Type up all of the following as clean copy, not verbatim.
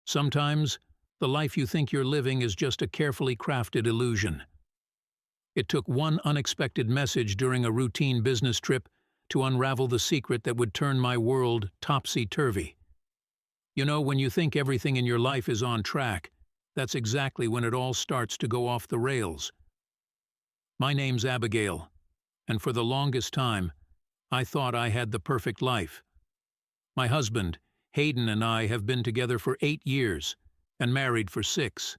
Sometimes, the life you think you're living is just a carefully crafted illusion. It took one unexpected message during a routine business trip to unravel the secret that would turn my world topsy-turvy. You know, when you think everything in your life is on track, that's exactly when it all starts to go off the rails. My name's Abigail, and for the longest time, I thought I had the perfect life. My husband, Hayden, and I have been together for 8 years and married for 6.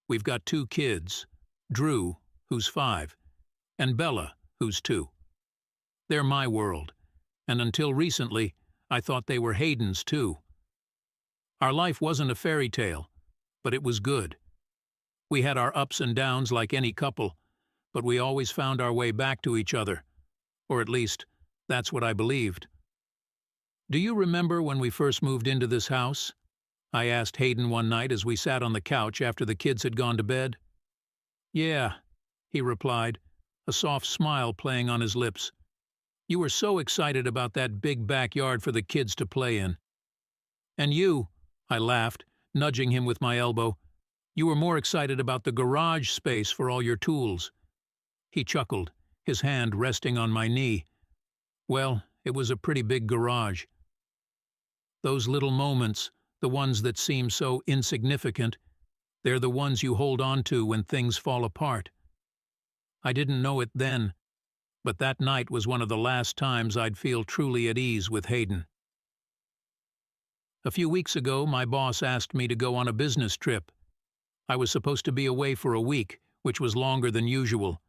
We've got 2 kids, Drew, who's 5, and Bella, who's 2. They're my world, and until recently, I thought they were Hayden's too. Our life wasn't a fairy tale, but it was good. We had our ups and downs like any couple, but we always found our way back to each other. Or at least, that's what I believed. Do you remember when we first moved into this house? I asked Hayden one night as we sat on the couch after the kids had gone to bed. Yeah, he replied, a soft smile playing on his lips. You were so excited about that big backyard for the kids to play in. And you, I laughed, nudging him with my elbow, you were more excited about the garage space for all your tools. He chuckled, his hand resting on my knee. Well, it was a pretty big garage. Those little moments, the ones that seem so insignificant, they're the ones you hold on to when things fall apart. I didn't know it then, but that night was one of the last times I'd feel truly at ease with Hayden. A few weeks ago, my boss asked me to go on a business trip. I was supposed to be away for a week, which was longer than usual,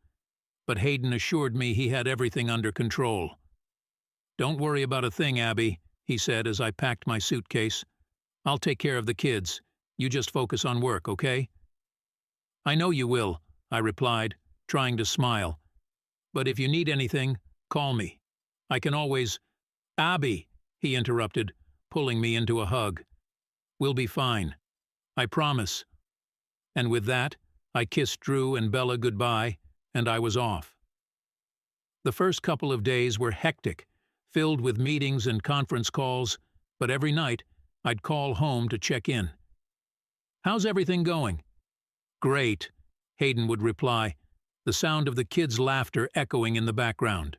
but Hayden assured me he had everything under control. Don't worry about a thing, Abby, he said as I packed my suitcase. I'll take care of the kids. You just focus on work, okay? I know you will, I replied, trying to smile. But if you need anything, call me. I can always— Abby, he interrupted, pulling me into a hug. We'll be fine. I promise. And with that, I kissed Drew and Bella goodbye, and I was off. The first couple of days were hectic, filled with meetings and conference calls, but every night, I'd call home to check in. How's everything going? Great, Hayden would reply, the sound of the kids' laughter echoing in the background.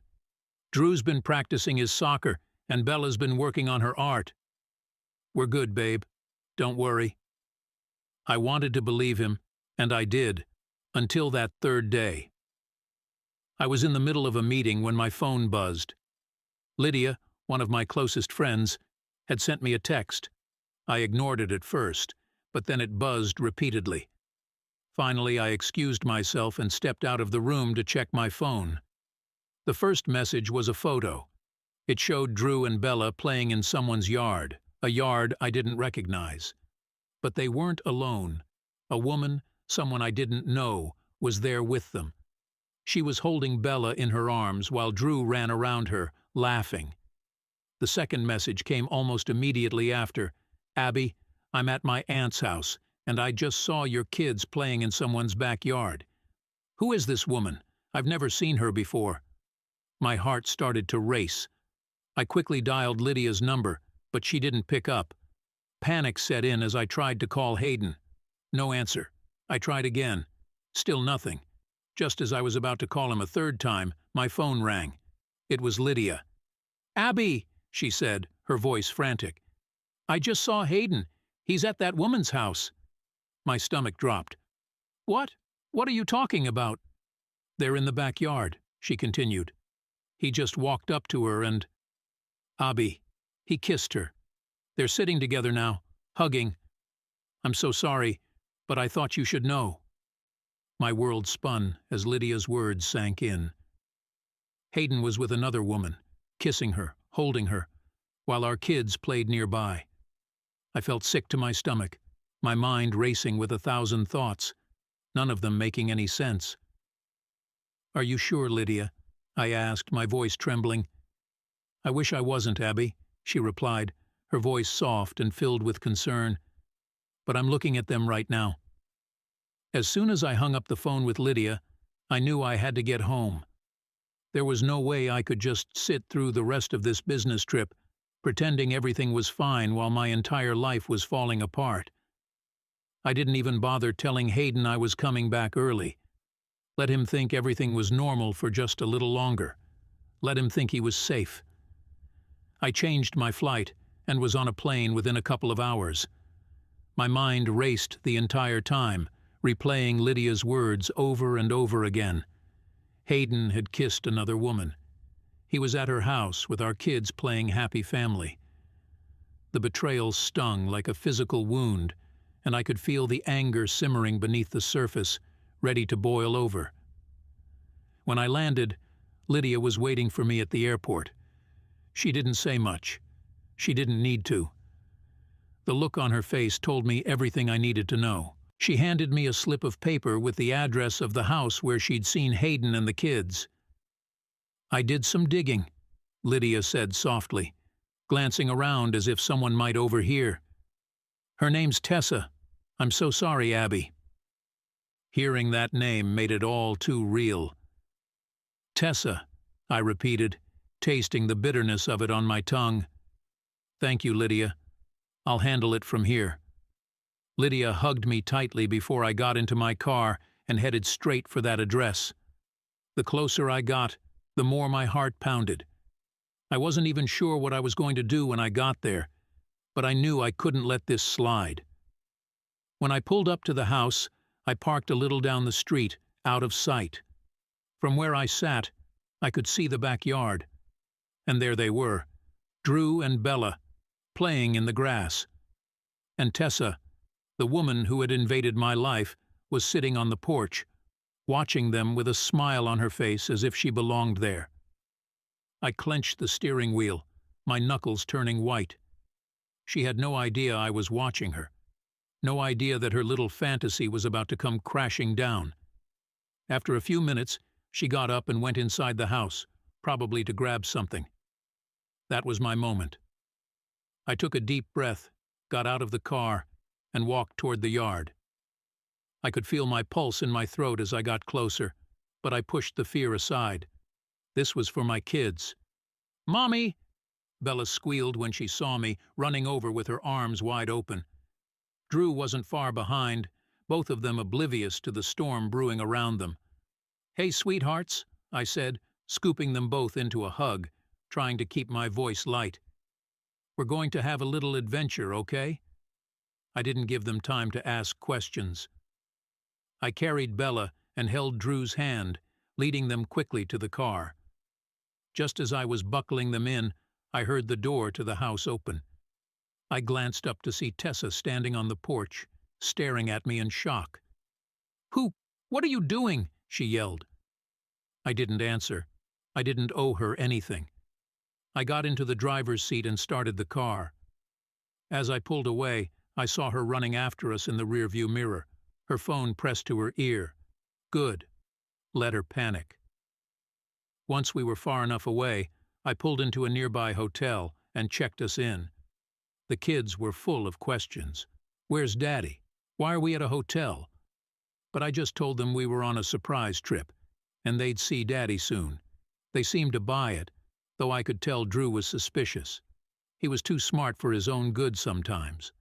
Drew's been practicing his soccer, and Bella's been working on her art. We're good, babe. Don't worry. I wanted to believe him, and I did, until that third day. I was in the middle of a meeting when my phone buzzed. Lydia, one of my closest friends, had sent me a text. I ignored it at first, but then it buzzed repeatedly. Finally, I excused myself and stepped out of the room to check my phone. The first message was a photo. It showed Drew and Bella playing in someone's yard, a yard I didn't recognize. But they weren't alone. A woman, someone I didn't know, was there with them. She was holding Bella in her arms while Drew ran around her, laughing. The second message came almost immediately after. Abby, I'm at my aunt's house, and I just saw your kids playing in someone's backyard. Who is this woman? I've never seen her before. My heart started to race. I quickly dialed Lydia's number, but she didn't pick up. Panic set in as I tried to call Hayden. No answer. I tried again. Still nothing. Just as I was about to call him a third time, my phone rang. It was Lydia. Abby, she said, her voice frantic. I just saw Hayden. He's at that woman's house. My stomach dropped. What? What are you talking about? They're in the backyard, she continued. He just walked up to her and— Abby. He kissed her. They're sitting together now, hugging. I'm so sorry, but I thought you should know. My world spun as Lydia's words sank in. Hayden was with another woman, kissing her, holding her, while our kids played nearby. I felt sick to my stomach, my mind racing with 1,000 thoughts, none of them making any sense. Are you sure, Lydia? I asked, my voice trembling. I wish I wasn't, Abby, she replied, her voice soft and filled with concern. But I'm looking at them right now. As soon as I hung up the phone with Lydia, I knew I had to get home. There was no way I could just sit through the rest of this business trip, pretending everything was fine while my entire life was falling apart. I didn't even bother telling Hayden I was coming back early. Let him think everything was normal for just a little longer. Let him think he was safe. I changed my flight and was on a plane within a couple of hours. My mind raced the entire time, replaying Lydia's words over and over again. Hayden had kissed another woman. He was at her house with our kids playing happy family. The betrayal stung like a physical wound, and I could feel the anger simmering beneath the surface, ready to boil over. When I landed, Lydia was waiting for me at the airport. She didn't say much. She didn't need to. The look on her face told me everything I needed to know. She handed me a slip of paper with the address of the house where she'd seen Hayden and the kids. "I did some digging," Lydia said softly, glancing around as if someone might overhear. "Her name's Tessa. I'm so sorry, Abby." Hearing that name made it all too real. "Tessa," I repeated, tasting the bitterness of it on my tongue. "Thank you, Lydia. I'll handle it from here." Lydia hugged me tightly before I got into my car and headed straight for that address. The closer I got, the more my heart pounded. I wasn't even sure what I was going to do when I got there, but I knew I couldn't let this slide. When I pulled up to the house, I parked a little down the street, out of sight. From where I sat, I could see the backyard. And there they were, Drew and Bella, playing in the grass. And Tessa, the woman who had invaded my life, was sitting on the porch, watching them with a smile on her face as if she belonged there. I clenched the steering wheel, my knuckles turning white. She had no idea I was watching her. No idea that her little fantasy was about to come crashing down. After a few minutes, she got up and went inside the house, probably to grab something. That was my moment. I took a deep breath, got out of the car, and walked toward the yard. I could feel my pulse in my throat as I got closer, but I pushed the fear aside. This was for my kids. "Mommy!" Bella squealed when she saw me, running over with her arms wide open. Drew wasn't far behind, both of them oblivious to the storm brewing around them. "Hey, sweethearts," I said, scooping them both into a hug, trying to keep my voice light. "We're going to have a little adventure, okay?" I didn't give them time to ask questions. I carried Bella and held Drew's hand, leading them quickly to the car. Just as I was buckling them in, I heard the door to the house open. I glanced up to see Tessa standing on the porch, staring at me in shock. What are you doing?" she yelled. I didn't answer. I didn't owe her anything. I got into the driver's seat and started the car. As I pulled away, I saw her running after us in the rearview mirror, her phone pressed to her ear. Good. Let her panic. Once we were far enough away, I pulled into a nearby hotel and checked us in. The kids were full of questions. "Where's Daddy? Why are we at a hotel?" But I just told them we were on a surprise trip, and they'd see Daddy soon. They seemed to buy it, though I could tell Drew was suspicious. He was too smart for his own good sometimes.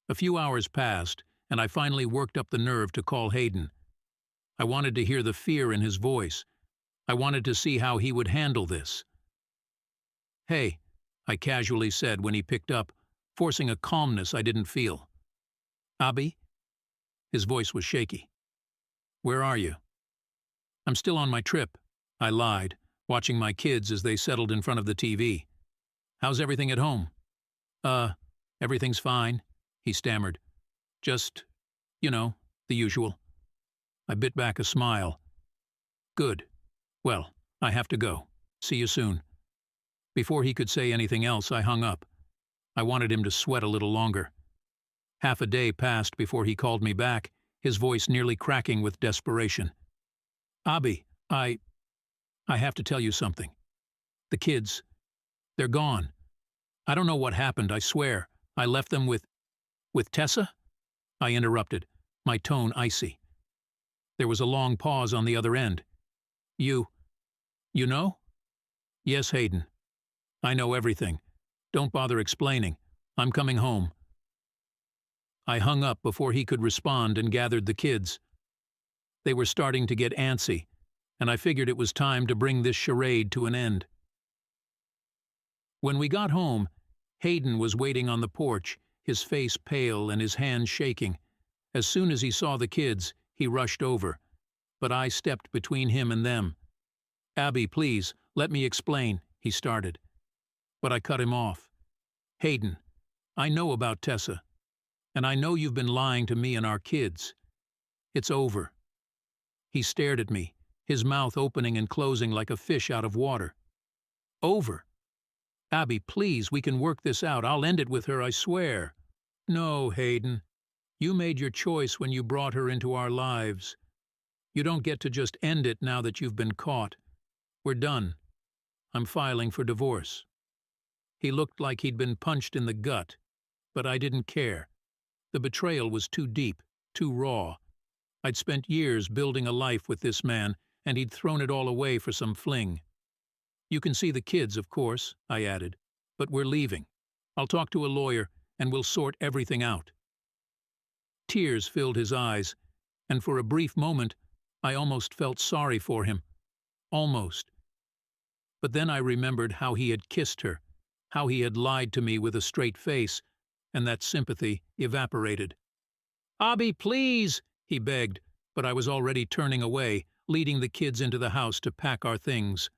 A few hours passed, and I finally worked up the nerve to call Hayden. I wanted to hear the fear in his voice. I wanted to see how he would handle this. "Hey," I casually said when he picked up, forcing a calmness I didn't feel. "Abby?" His voice was shaky. "Where are you?" "I'm still on my trip," I lied, watching my kids as they settled in front of the TV. "How's everything at home?" Everything's fine," he stammered. "Just, the usual." I bit back a smile. "Good. Well, I have to go. See you soon." Before he could say anything else, I hung up. I wanted him to sweat a little longer. Half a day passed before he called me back, his voice nearly cracking with desperation. "Abby, I have to tell you something. The kids, they're gone. I don't know what happened, I swear. I left them with Tessa?" I interrupted, my tone icy. There was a long pause on the other end. You know?" "Yes, Hayden. I know everything. Don't bother explaining. I'm coming home." I hung up before he could respond and gathered the kids. They were starting to get antsy, and I figured it was time to bring this charade to an end. When we got home, Hayden was waiting on the porch, his face pale and his hands shaking. As soon as he saw the kids, he rushed over, but I stepped between him and them. "Abby, please, let me explain," he started. But I cut him off. "Hayden, I know about Tessa, and I know you've been lying to me and our kids. It's over." He stared at me, his mouth opening and closing like a fish out of water. "Over? Abby, please, we can work this out. I'll end it with her, I swear." "No, Hayden. You made your choice when you brought her into our lives. You don't get to just end it now that you've been caught. We're done. I'm filing for divorce." He looked like he'd been punched in the gut, but I didn't care. The betrayal was too deep, too raw. I'd spent years building a life with this man, and he'd thrown it all away for some fling. "You can see the kids, of course," I added, "but we're leaving. I'll talk to a lawyer, and we'll sort everything out." Tears filled his eyes, and for a brief moment, I almost felt sorry for him. Almost. But then I remembered how he had kissed her, how he had lied to me with a straight face, and that sympathy evaporated. "Abby, please," he begged, but I was already turning away, leading the kids into the house to pack our things.